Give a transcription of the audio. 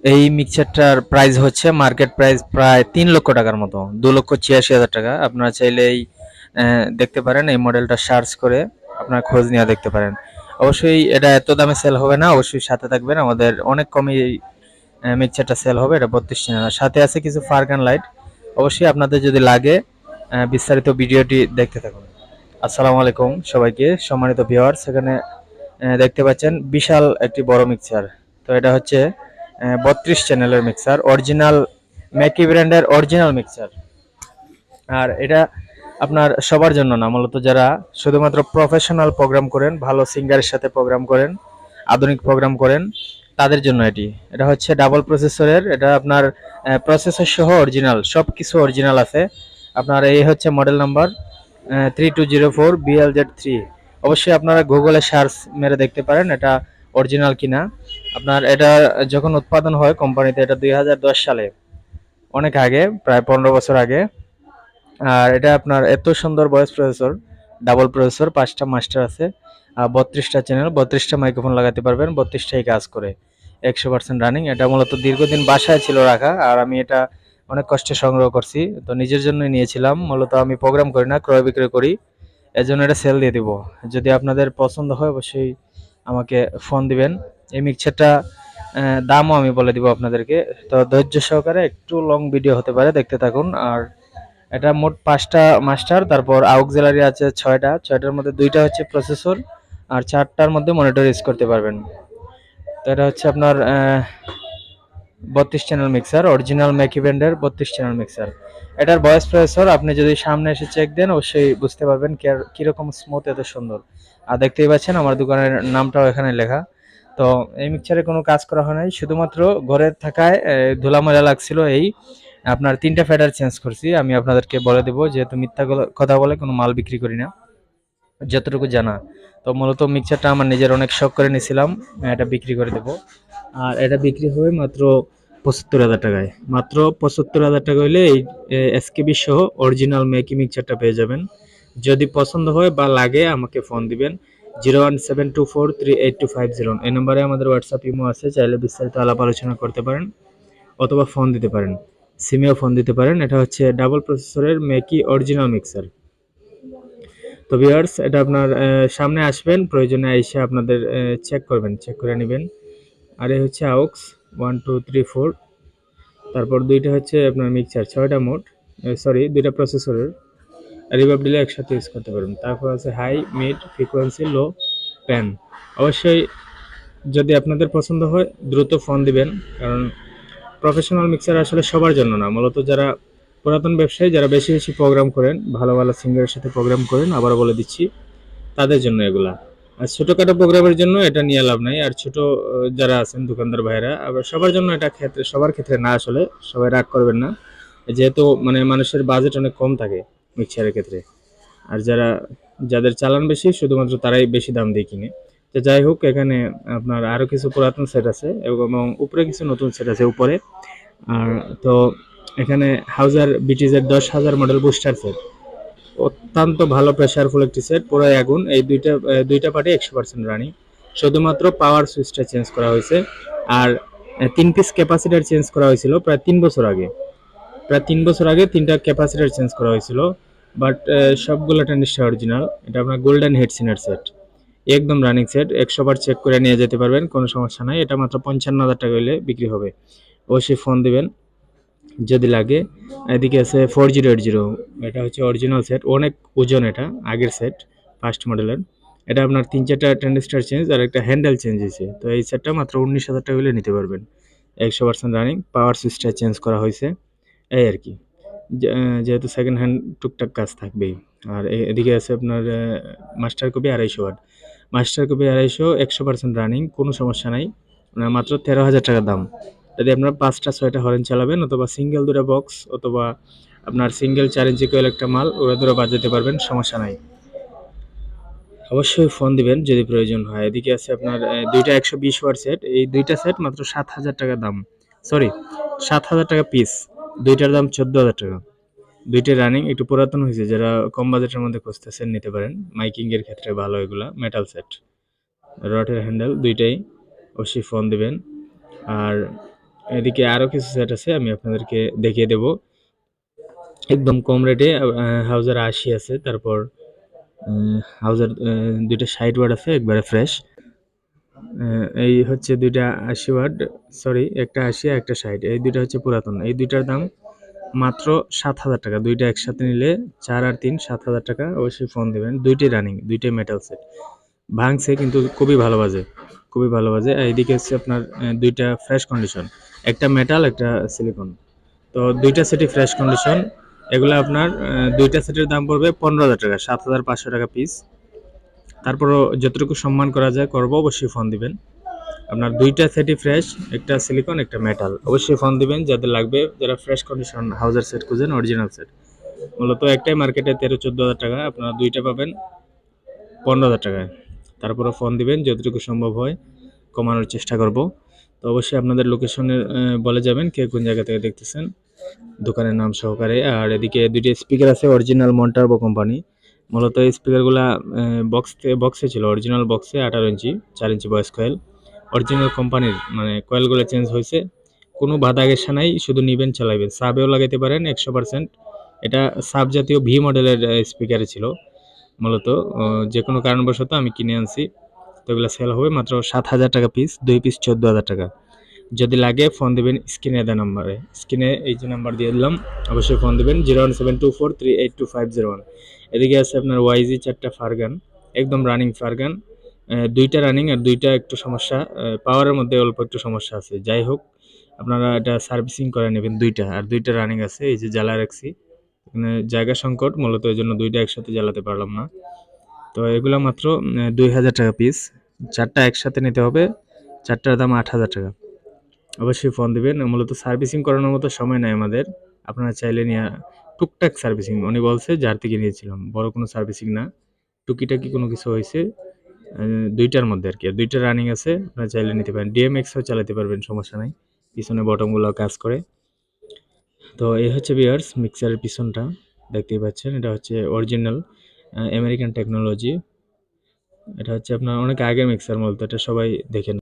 এই মিক্সারটার প্রাইস হচ্ছে market price প্রায় 3 লক্ষ টাকার মতো, 2,86,000 টাকা। আপনারা চাইলে এই দেখতে পারেন, এই মডেলটা সার্চ করে আপনার খোঁজ নিয়ে দেখতে পারেন। অবশ্যই এটা এত দামে সেল হবে না, অবশ্যই সাথে থাকবেন, আমাদের অনেক কমে এই মিক্সারটা সেল হবে। এটা 32 চ্যানেল, সাথে আছে কিছু ফারগান লাইট। অবশ্যই আপনাদের যদি লাগে বিস্তারিত ভিডিওটি দেখতে থাকুন। আসসালামু আলাইকুম সবাইকে, সম্মানিত ভিউয়ার্স। এখানে দেখতে পাচ্ছেন বিশাল একটি বড় মিক্সার। তো এটা হচ্ছে 32 চ্যানেলের মিক্সার, অরিজিনাল ম্যাকি ব্র্যান্ডের অরিজিনাল মিক্সার। আর এটা আপনার সবার জন্য না, মূলত যারা শুধুমাত্র প্রফেশনাল প্রোগ্রাম করেন, ভালো সিঙ্গারের সাথে প্রোগ্রাম করেন, আধুনিক প্রোগ্রাম করেন, তাদের জন্য এটি। এটা হচ্ছে ডাবল প্রসেসরের, এটা আপনার প্রসেসর সহ অরিজিনাল, সব কিছু অরিজিনাল আছে। আপনার এই হচ্ছে মডেল নাম্বার 3204 BLZ3। অবশ্যই আপনারা গুগলে সার্চ মেরে দেখতে পারেন এটা অরিজিনাল কিনা। আপনার এটা যখন উৎপাদন হয় কোম্পানিতে, এটা 2010 সালে, অনেক আগে, প্রায় 15 বছর আগে। আর এটা আপনার এত সুন্দর ভয়েস প্রসেসর, ডাবল প্রসেসর, 5টা মাস্টার আছে, 32টা চ্যানেল, 32টা মাইক্রোফোন লাগাতে পারবেন, 32টাই কাজ করে, 100% রানিং। এটা মূলত দীর্ঘদিন বাসায় ছিল রাখা, আর আমি এটা অনেক কষ্টে সংগ্রহ করছি। তো নিজের জন্যই নিয়েছিলাম, মূলত আমি প্রোগ্রাম করি না, ক্রয় বিক্রয় করি, এজন্য এটা সেল দিয়ে দিব। যদি আপনাদের পছন্দ হয় অবশ্যই আমাকে ফোন দিবেন। এই মিক্সারটা দামও আমি বলে দিব আপনাদেরকে। তো ধৈর্য সহকারে, একটু লং ভিডিও হতে পারে, দেখতে থাকুন। আর এটা মোট 5টা মাস্টার, তারপর অক্সিলারি আছে 6টা, 6টার মধ্যে 2টা হচ্ছে প্রসেসর, আর 4টার মধ্যে মনিটর ইউজ করতে পারবেন। তো এটা হচ্ছে আপনার 32 চ্যানেল মিক্সার, অরিজিনাল ম্যাকি ব্র্যান্ডের 32 চ্যানেল মিক্সার। এটার ভয়েস প্রসেসর আপনি যদি সামনে এসে চেক দেন অবশ্যই বুঝতে পারবেন কিরকম স্মুথ, এত সুন্দর। আর দেখতেই পাচ্ছেন আমার দোকানের নামটাও এখানে লেখা। তো এই মিক্সারে কোনো কাজ করা হয় নাই, শুধুমাত্র ঘরে থাকায় ধুলা ময়লা লাগছিল, এই আপনার 3টা ফেডার চেঞ্জ করছি। আমি আপনাদেরকে বলে দেবো, যেহেতু মিথ্যা কথা বলে কোনো মাল বিক্রি করি না, যতটুকু জানা। তো মূলত মিক্সারটা আমার নিজের অনেক শখ করে নিয়েছিলাম, এটা বিক্রি করে দেবো। আর এটা বিক্রি হবে মাত্র 75,000 টাকায়। মাত্র 75,000 টাকা হইলে এই এসকেবি সহ অরিজিনাল মেকি মিক্সারটা পেয়ে যাবেন। যদি পছন্দ হয় বা লাগে আমাকে ফোন দিবেন, 01724382501। এই নম্বরে আমাদের হোয়াটসঅ্যাপ ইমো আছে, চাইলে বিস্তারিত আলাপ আলোচনা করতে পারেন, অথবা ফোন দিতে পারেন, সিমেও ফোন দিতে পারেন। এটা হচ্ছে ডাবল প্রসেসরের মেকি অরিজিনাল মিক্সার। তো ভিউয়ার্স, এটা আপনার সামনে আসবেন, প্রয়োজনে এসে আপনাদের চেক করবেন, চেক করে নেবেন। আর এই হচ্ছে আউক্স 1 2 3 4, তারপর 2টা হচ্ছে আপনার মিক্সার, 6টা মোট, সরি 2টা প্রসেসরের রিভার্ব দিলে একসাথে ইউজ করতে পারবেন। তারপর আছে হাই, মিড, ফ্রিকোয়েন্সি, লো, প্যান। অবশ্যই যদি আপনাদের পছন্দ হয় দ্রুত ফোন দিবেন, কারণ প্রফেশনাল মিক্সার আসলে সবার জন্য না, মূলত যারা পুরাতন ব্যবসায়ী, যারা বেশি বেশি প্রোগ্রাম করেন, ভালো ভালো সিঙ্গারের সাথে প্রোগ্রাম করেন, আবারও বলে দিচ্ছি, তাদের জন্য এগুলা। আর ছোটখাটো প্রোগ্রামের জন্য এটা নিয়ে লাভ নাই। আর ছোট যারা আছেন দোকানদার ভাইরা, আবার সবার জন্য এটা ক্ষেত্রে, সবার ক্ষেত্রে না আসলে, সবাই রাগ করবেন না, যেহেতু মানে মানুষের বাজেট অনেক কম থাকে মিক্সারের ক্ষেত্রে। আর যাদের চালান বেশি, শুধুমাত্র তারাই বেশি দাম দিয়ে কিনে। তো যাই হোক, এখানে আপনার আরো কিছু পুরাতন সেট আছে এবং উপরে কিছু নতুন সেট আছে উপরে। আর তো এখানে হাউজার বিটিজের 10,000 মডেল বুস্টার সেট, অত্যন্ত ভালো প্রেসারফুল একটি সেট, পুরো আগুন। এই দুইটা পার্টি 100% রানিং। শুধুমাত্র পাওয়ার সুইচটা চেঞ্জ করা হয়েছে। আর 3 পিস ক্যাপাসিটার চেঞ্জ করা হয়েছিল প্রায় 3 বছর আগে। প্রায় 3 বছর আগে 3টা ক্যাপাসিটার চেঞ্জ করা হয়েছিল। বাট সবগুলো নিশ্চয় অরিজিনাল। এটা আপনার গোল্ডেন হেডসিনের সেট, একদম রানিং সেট, 100 বার চেক করে নিয়ে যেতে পারবেন, কোনো সমস্যা নাই। এটা মাত্র 55,000 টাকা হলে বিক্রি হবে। অবশ্যই ফোন দিবেন যদি লাগে। এদিকে আছে 4080, এটা হচ্ছে অরিজিনাল সেট, অনেক ওজন, এটা আগের সেট, ফার্স্ট মডেলের। এটা আপনার 3 4টা ট্রানজিস্টার চেঞ্জ আর একটা হ্যান্ডেল চেঞ্জ হয়েছে। তো এই সেটটা মাত্র 19,000 টাকা হলে নিতে পারবেন, 100% রানিং, পাওয়ার সুইচটা চেঞ্জ করা হয়েছে, এই আর কি। যেহেতু সেকেন্ড হ্যান্ড টুকটাক কাজ থাকবেই। আর এদিকে আছে আপনার master copy 250 watt, master copy 250, 100% running, কোনো সমস্যা নাই। মাত্র 13,000 টাকা দাম। যদি আপনারা 5টা 6টা হরেন চালাবেন, অথবা সিঙ্গেল 2টা বক্স, অথবা আপনার সিঙ্গেল 4 ইঞ্চি কোয়েল একটা মাল ওরা ধরে বাজাতে পারবেন, সমস্যা নাই। অবশ্যই ফোন দিবেন যদি প্রয়োজন হয়। এদিকে আছে আপনার 2টা 120 ওয়াট সেট, এই 2টা সেট মাত্র 7,000 টাকা দাম, সরি 7,000 টাকা পিস। 2টার দাম 14,000 টাকা। 2টা রানিং, একটু পুরাতন হয়েছে, যারা কম বাজেটের মধ্যে খুঁজতেছেন নিতে পারেন, মাইকিং এর ক্ষেত্রে ভালো এগুলা, মেটাল সেট, রটের হ্যান্ডেল 2টাই। অবশ্যই ফোন দিবেন। আর এদিকে আরও কিছু সেট আছে, আমি আপনাদেরকে দেখিয়ে দেব একদম কম রেটে। হাউজার 80 আছে, তারপর হাউজার দুইটা 60 ওয়াট আছে একবারে ফ্রেশ। এই হচ্ছে দুইটা 80 ওয়াট, সরি একটা 80 একটা 60, এই দুইটা হচ্ছে পুরাতন। এই দুইটার দাম মাত্র 7,000 টাকা। দুইটা একসাথে নিলে 4 আর 3 7,000 টাকা। অবশ্যই ফোন দেবেন। দুইটাই রানিং, দুইটাই মেটাল সেট, ভাঙছে কিন্তু খুবই ভালো বাজে, খুবই ভালো বাজে। আর এদিকে হচ্ছে আপনার দুইটা ফ্রেশ কন্ডিশন, একটা মেটাল একটা সিলিকন। তো দুইটা সেটই ফ্রেশ কন্ডিশন। এগুলো আপনার দুইটা সেটের দাম পড়বে 15,000 টাকা, 7,500 টাকা পিস। তারপরও যতটুকু সম্মান করা যায় করবো, অবশ্যই ফোন দিবেন। আপনার দুইটা সেটই ফ্রেশ, একটা সিলিকন একটা মেটাল। অবশ্যই ফোন দিবেন যাদের লাগবে, যারা ফ্রেশ কন্ডিশন হাউজার সেট খুঁজেন, অরিজিনাল সেট। মূলত একটাই মার্কেটে 13-14,000 টাকা, আপনারা দুইটা পাবেন 15,000 টাকায়। তারপরে ফোন দিবেন, যতটুকু সম্ভব হয় কমানোর চেষ্টা করব। তো অবশ্যই আপনাদের লোকেশনে বলে যাবেন কে কোন জায়গা থেকে দেখতেছেন, দোকানের নাম সহকারে। আর এদিকে দুইটা স্পিকার আছে অরিজিনাল মন্টারবো কোম্পানি। মূলত এই স্পিকারগুলা বক্সে ছিল, অরিজিনাল বক্সে 18 ইঞ্চি 4 ইঞ্চি ভয়েস কয়েল, অরিজিনাল কোম্পানির, মানে কয়েলগুলো চেঞ্জ হয়েছে। কোনো বাধা গেসা নাই, শুধু নিবেন চালাইবেন। সাবেও লাগাইতে পারেন 100%। এটা সাব জাতীয় ভি মডেলের স্পিকারে ছিল মূলত। যে কোনো কারণবশত আমি কিনে আনছি। তো এগুলো সেল হবে মাত্র 7,000 টাকা পিস, 2 পিস 14,000 টাকা। যদি লাগে ফোন দেবেন স্ক্রিনে দেওয়া নাম্বারে, স্ক্রিনে এই যে নাম্বার দিয়ে দিলাম, অবশ্যই ফোন দেবেন 01724382501। এদিকে আছে আপনার ওয়াইজি 4টা ফারগান, একদম রানিং ফারগান। দুইটা রানিং আর দুইটা একটু সমস্যা, পাওয়ারের মধ্যে অল্প একটু সমস্যা আছে। যাই হোক, আপনারা এটা সার্ভিসিং করে নেবেন দুইটা। আর দুইটা রানিং আছে, এই যে জ্বালা রাখছি, মানে জায়গা সংকট মূলত, এই জন্য দুইটা একসাথে জ্বালাতে পারলাম না। তো এগুলো মাত্র 2,000 টাকা পিস। 4টা একসাথে নিতে হবে, 4টার দাম 8,000 টাকা। অবশ্যই ফোন দিবেন। মূলত সার্ভিসিং করানোর মতো সময় নাই আমাদের, আপনারা চাইলে নিয়ে টুকটাক সার্ভিসিং, উনি বলছে যার থেকে নিয়েছিলাম, বড় কোনো সার্ভিসিং না, টুকিটাকি কোনো কিছু হয়েছে দুইটার মধ্যে আর কি। আর দুইটা রানিং আছে, আপনারা চাইলে নিতে পারেন। ডিএমএক্সও চালাতে পারবেন, সমস্যা নাই, পিছনে বটমগুলো কাজ করে। তো এই হচ্ছে ভিউয়ার্স মিক্সারের পিছনটা, দেখতেই পাচ্ছেন, এটা হচ্ছে অরিজিনাল আমেরিকান টেকনোলজি। এটা হচ্ছে আপনার অনেক আগের মিক্সার, মূলত এটা সবাই দেখেন।